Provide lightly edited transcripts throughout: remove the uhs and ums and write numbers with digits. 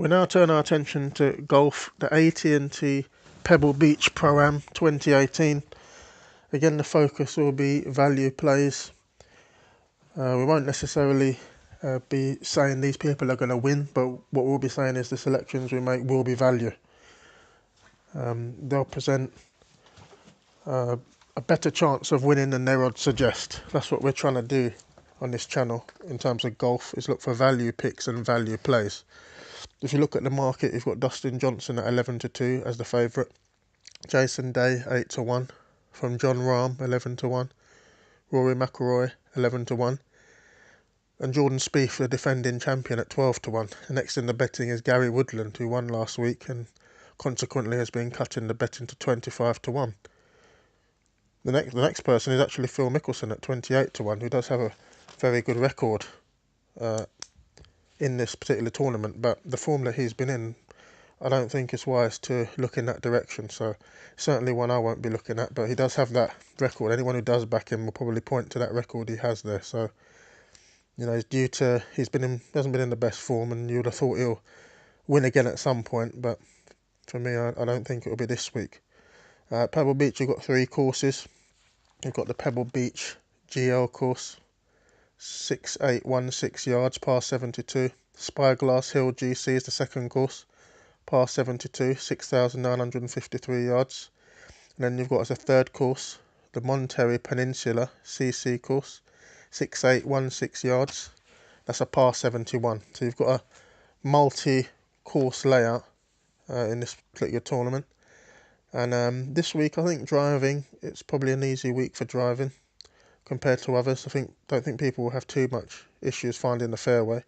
We now turn our attention to golf, the AT&T Pebble Beach Pro-Am 2018. Again, the focus will be value plays. We won't necessarily be saying these people are going to win, but what we'll be saying is the selections we make will be value. They'll present a better chance of winning than their odds suggest. That's what we're trying to do on this channel in terms of golf, is look for value picks and value plays. If you look at the market, you've got Dustin Johnson at 11-2 as the favourite, Jason Day 8-1, from John Rahm 11-1, Rory McIlroy 11-1, and Jordan Spieth, the defending champion, at 12-1. The next in the betting is Gary Woodland, who won last week and consequently has been cutting the betting to 25-1. The next person is actually Phil Mickelson at 28-1, who does have a very good record in this particular tournament, but the form that he's been in, I don't think it's wise to look in that direction. So certainly one I won't be looking at, but he does have that record. Anyone who does back him will probably point to that record he has there. So, you know, he hasn't been in the best form, and you would have thought he'll win again at some point, but for me, I don't think it'll be this week. Pebble Beach, you've got 3 courses. You've got the Pebble Beach GL course, 6,816 yards, par 72. Spyglass Hill GC is the second course, par 72, 6,953 yards. And then you've got as a third course, the Monterey Peninsula CC course, 6,816 yards. That's a par 71. So you've got a multi-course layout in this particular tournament. And this week, I think driving, it's probably an easy week for driving compared to others. Don't think people will have too much issues finding the fairway.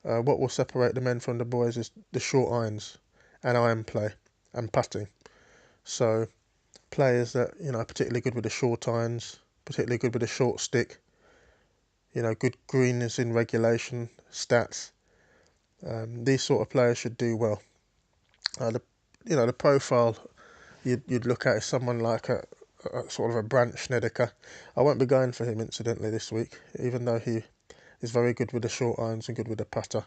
What will separate the men from the boys is the short irons and iron play and putting. So players that, you know, are particularly good with the short irons, particularly good with the short stick, you know, good greenness in regulation, stats. These sort of players should do well. The profile you'd look at is someone like a sort of a Brandt Snedeker. I won't be going for him, incidentally, this week, even though he is very good with the short irons and good with the putter.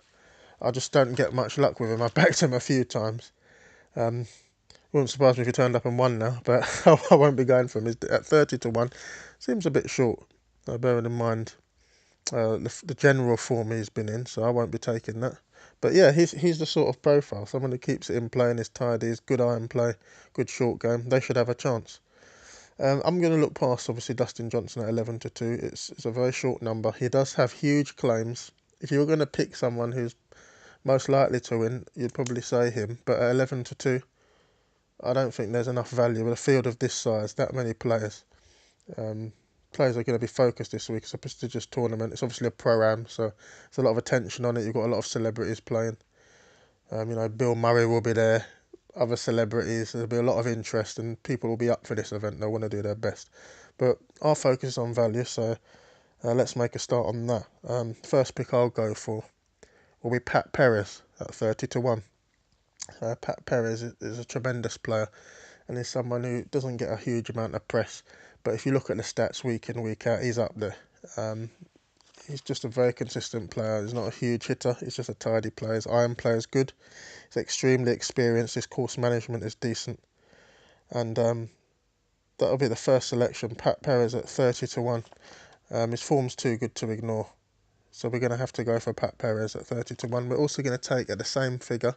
I just don't get much luck with him. I've backed him a few times. Wouldn't surprise me if he turned up and won now, but I won't be going for him. He's at 30-1. Seems a bit short, bearing in mind the general form he's been in, so I won't be taking that. But yeah, he's the sort of profile, someone who keeps it in play and is tidy, is good iron play, good short game. They should have a chance. I'm going to look past, obviously, Dustin Johnson at 11-2. It's a very short number. He does have huge claims. If you were going to pick someone who's most likely to win, you'd probably say him. But at 11-2, I don't think there's enough value with a field of this size, that many players. Players are going to be focused this week. It's a prestigious tournament. It's obviously a pro-am, so there's a lot of attention on it. You've got a lot of celebrities playing. Bill Murray will be there, other celebrities. There'll be a lot of interest, and people will be up for this event. They'll want to do their best. But our focus is on value, so let's make a start on that. First pick I'll go for will be Pat Perez at 30-1. Pat Perez is a tremendous player, and is someone who doesn't get a huge amount of press. But if you look at the stats week in, week out, he's up there. He's just a very consistent player. He's not a huge hitter. He's just a tidy player. His iron play is good. He's extremely experienced. His course management is decent. And that'll be the first selection. Pat Perez at 30-1. His form's too good to ignore. So we're going to have to go for Pat Perez at 30-1. We're also going to take at the same figure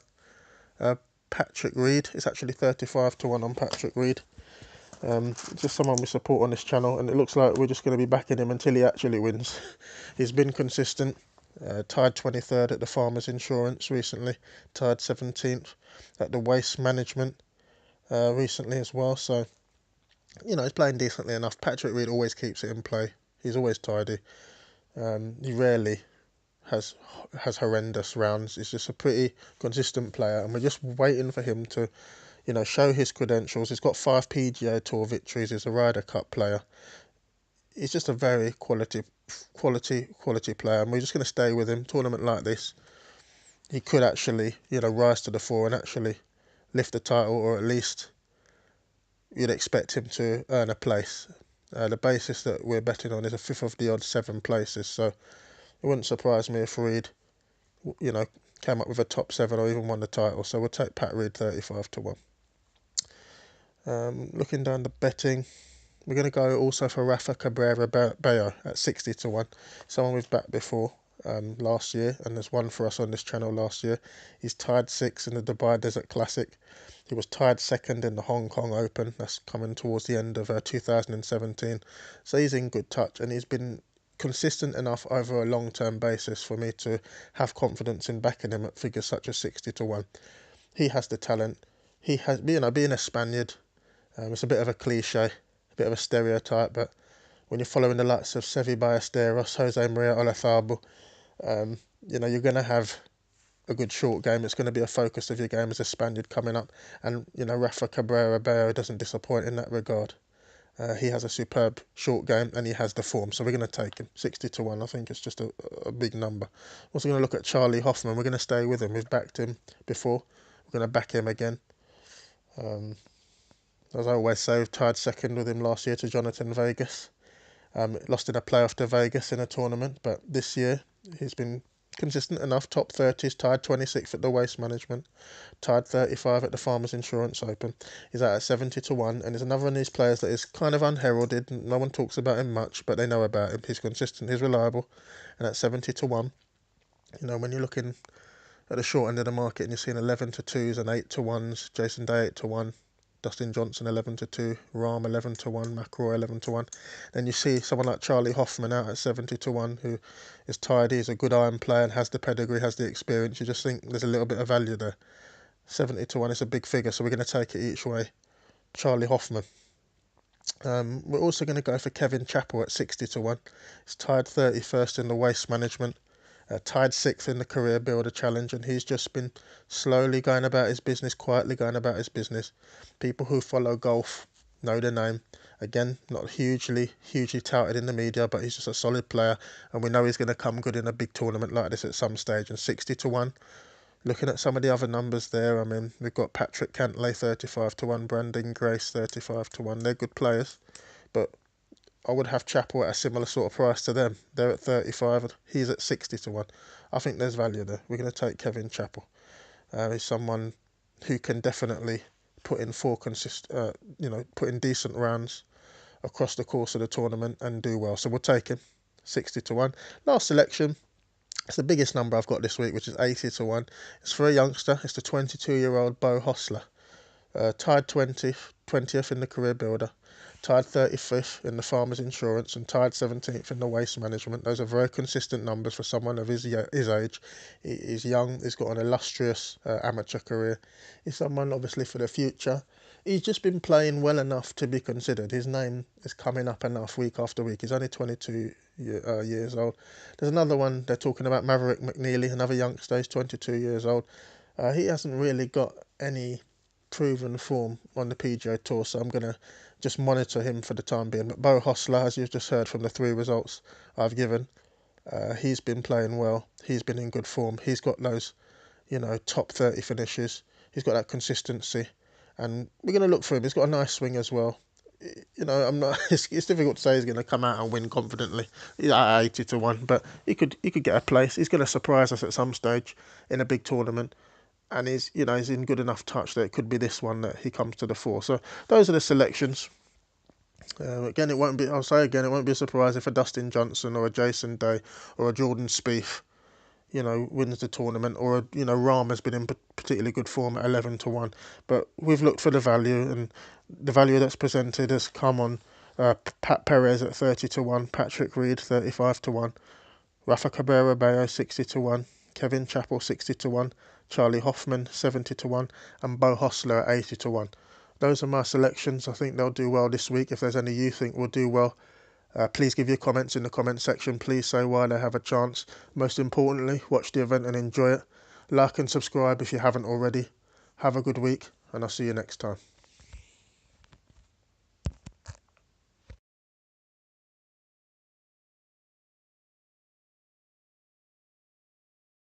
Patrick Reed. It's actually 35-1 on Patrick Reed. Just someone we support on this channel, and it looks like we're just going to be backing him until he actually wins. He's been consistent, tied 23rd at the Farmers Insurance recently, tied 17th at the Waste Management recently as well, so you know, he's playing decently enough. Patrick Reed always keeps it in play. He's always tidy. He rarely has horrendous rounds. He's just a pretty consistent player, and we're just waiting for him to, you know, show his credentials. He's got 5 PGA Tour victories. He's a Ryder Cup player. He's just a very quality player, and we're just going to stay with him. Tournament like this, he could actually, you know, rise to the fore and actually lift the title, or at least you'd expect him to earn a place. The basis that we're betting on is a fifth of the odds, 7 places. So it wouldn't surprise me if Reed you know, came up with a top 7 or even won the title. So we'll take Pat Reed 35 to 1. Looking down the betting, we're going to go also for Rafa Cabrera Bello at 60 to 1. Someone we've backed before last year, and there's one for us on this channel last year. He's tied 6th in the Dubai Desert Classic. He was tied 2nd in the Hong Kong Open. That's coming towards the end of 2017. So he's in good touch, and he's been consistent enough over a long-term basis for me to have confidence in backing him at figures such as 60 to 1. He has the talent. He has, being a Spaniard, it's a bit of a cliche, a bit of a stereotype, but when you're following the likes of Sevi Ballesteros, Jose Maria Olazabal, you're going to have a good short game. It's going to be a focus of your game as a Spaniard coming up, and Rafa Cabrera Bello doesn't disappoint in that regard. He has a superb short game and he has the form, so we're going to take him 60 to 1. I think it's just a big number. We're also going to look at Charlie Hoffman. We're going to stay with him. We've backed him before. We're going to back him again. As I always say, we've tied 2nd with him last year to Jonathan Vegas. Lost in a playoff to Vegas in a tournament, but this year he's been consistent enough. Top 30s, tied 26th at the Waste Management, tied 35 at the Farmers Insurance Open. He's out at 70 to 1, and he's another one of these players that is kind of unheralded. No one talks about him much, but they know about him. He's consistent, he's reliable, and at 70 to 1, when you're looking at the short end of the market and you're seeing 11 to 2s and 8 to 1s, Jason Day 8 to 1, Dustin Johnson 11 to 2, Rahm 11 to 1, McIlroy 11 to 1. Then you see someone like Charlie Hoffman out at 70 to 1, who is tidy, he's a good iron player and has the pedigree, has the experience. You just think there's a little bit of value there. 70 to 1 is a big figure, so we're going to take it each way. Charlie Hoffman. We're also going to go for Kevin Chappell at 60 to 1. He's tied 31st in the Waste Management. Tied 6th in the Career Builder Challenge, and he's just been slowly going about his business, quietly going about his business. People who follow golf know the name. Again, not hugely touted in the media, but he's just a solid player, and we know he's going to come good in a big tournament like this at some stage. And 60 to 1. Looking at some of the other numbers there, I mean, we've got Patrick Cantlay 35 to 1, Brandon Grace 35 to 1. They're good players, but I would have Chappell at a similar sort of price to them. They're at 35, he's at 60 to 1. I think there's value there. We're going to take Kevin Chappell. He's someone who can definitely put in put in decent rounds across the course of the tournament and do well. So we'll take him 60 to 1. Last selection. It's the biggest number I've got this week, which is 80 to 1. It's for a youngster. It's the 22-year-old Beau Hossler. Tied 20th in the Career Builder, tied 35th in the Farmers Insurance, and tied 17th in the Waste Management. Those are very consistent numbers for someone of his age. He's young, he's got an illustrious amateur career. He's someone, obviously, for the future. He's just been playing well enough to be considered. His name is coming up enough week after week. He's only 22 years old. There's another one they're talking about, Maverick McNeely, another youngster. He's 22 years old. He hasn't really got any proven form on the PGA Tour, so I'm going to just monitor him for the time being. But Beau Hossler, as you've just heard from the 3 results I've given, he's been playing well. He's been in good form. He's got those, top 30 finishes. He's got that consistency, and we're going to look for him. He's got a nice swing as well. I'm not. It's difficult to say he's going to come out and win confidently. He's at 80 to 1, but he could get a place. He's going to surprise us at some stage in a big tournament. And he's in good enough touch that it could be this one that he comes to the fore. So those are the selections. Again, it won't be a surprise if a Dustin Johnson or a Jason Day or a Jordan Spieth, wins the tournament, or Rahm has been in particularly good form at 11 to 1. But we've looked for the value, and the value that's presented has come on Pat Perez at 30 to 1, Patrick Reed 35 to 1, Rafa Cabrera Bello 60 to 1, Kevin Chappell 60 to 1, Charlie Hoffman 70 to 1, and Beau Hossler at 80 to 1. Those are my selections. I think they'll do well this week. If there's any you think will do well, please give your comments in the comment section. Please say why they have a chance. Most importantly, watch the event and enjoy it. Like and subscribe if you haven't already. Have a good week, and I'll see you next time.